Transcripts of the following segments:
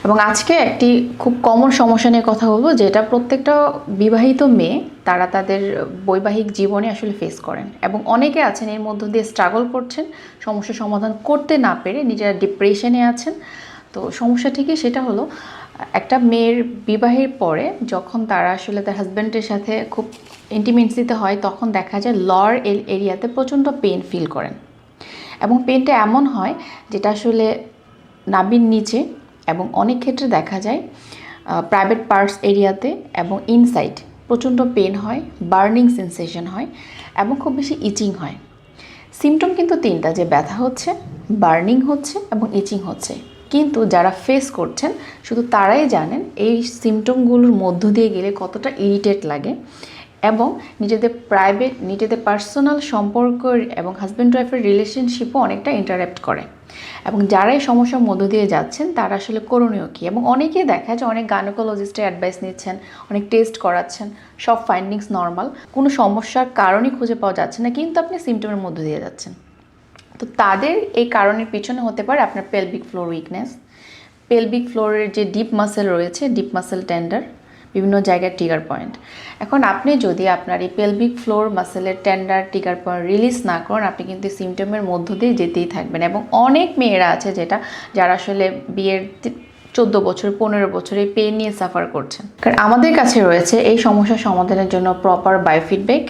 এবং আজকে একটি খুব কমন সমস্যা নিয়ে কথা বলবো, যেটা প্রত্যেকটা বিবাহিত মেয়ে তারা তাদের বৈবাহিক জীবনে আসলে ফেস করেন, এবং অনেকে আছেন এর মধ্য দিয়ে স্ট্রাগল করছেন, সমস্যার সমাধান করতে না পেরে নিজেরা ডিপ্রেশনে আছেন। তো সমস্যা ঠিকই সেটা হলো, একটা মেয়ের বিবাহের পরে যখন তারা আসলে তার হাজব্যান্ডের সাথে খুব ইন্টিমেসিতে হয়, তখন দেখা যায় লর এরিয়াতে প্রচণ্ড পেন ফিল করেন। এবং পেনটা এমন হয় যেটা আসলে নাভির নিচে, এবং অনেক ক্ষেত্রে দেখা যায় প্রাইভেট পার্টস এরিয়াতে এবং ইনসাইড প্রচণ্ড পেন হয়, বার্নিং সেন্সেশন হয়, এবং খুব বেশি ইচিং হয়। সিমটম কিন্তু তিনটা, যে ব্যথা হচ্ছে, বার্নিং হচ্ছে এবং ইচিং হচ্ছে। কিন্তু যারা ফেস করছেন শুধু তারাই জানেন এই সিমটমগুলোর মধ্য দিয়ে গেলে কতটা ইরিটেট লাগে, এবং নিজেদের পার্সোনাল সম্পর্ক এবং হাজব্যান্ড ওয়াইফের রিলেশনশিপও অনেকটা ইন্টারাপ্ট করে। এবং যারা এই সমস্যার মধ্য দিয়ে যাচ্ছেন তারা আসলে করণীয় কী, এবং অনেকেই দেখা যায় অনেক গাইনোকোলজিস্টের অ্যাডভাইস নিচ্ছেন, অনেক টেস্ট করাচ্ছেন, সব ফাইন্ডিংস নর্মাল, কোনো সমস্যার কারণই খুঁজে পাওয়া যাচ্ছে না, কিন্তু আপনি সিমটমের মধ্য দিয়ে যাচ্ছেন। তো তাদের এই কারণের পিছনে হতে পারে আপনার পেলভিক ফ্লোর উইকনেস, পেলভিক ফ্লোরের যে ডিপ মাসেল রয়েছে, ডিপ মাসেল টেন্ডার, বিভিন্ন জায়গায় ট্রিগার পয়েন্ট। এখন আপনি যদি আপনার এই পেলভিক ফ্লোর মাসেলের টেন্ডার ট্রিগার পয়েন্ট রিলিজ না করেন, আপনি কিন্তু সিমটমের মধ্য দিয়ে যেতেই থাকবেন। এবং অনেক মেয়েরা আছে যারা আসলে বিয়ের 14 বছর 15 বছর এই পেন নিয়ে সাফার করছেন। কারণ আমাদের কাছে রয়েছে এই সমস্যার সমাধানের জন্য প্রপার বায়োফিডব্যাক,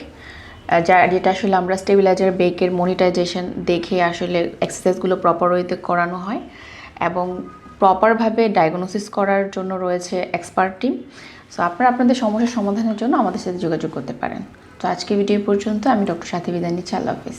যেটা আসলে আমরা স্টেবিলাইজার বেকের মনিটাইজেশন দেখে আসলে এক্সারসাইজগুলো প্রপার ওয়েতে করানো হয়, এবং প্রপারভাবে ডায়াগনোসিস করার জন্য রয়েছে এক্সপার্ট টিম। সো আপনারা আপনাদের সমস্যার সমাধানের জন্য আমাদের সাথে যোগাযোগ করতে পারেন। তো আজকে ভিডিও পর্যন্ত। আমি ডক্টর সাথী বিদায় নিচ্ছি। আল্লাহ হাফিজ।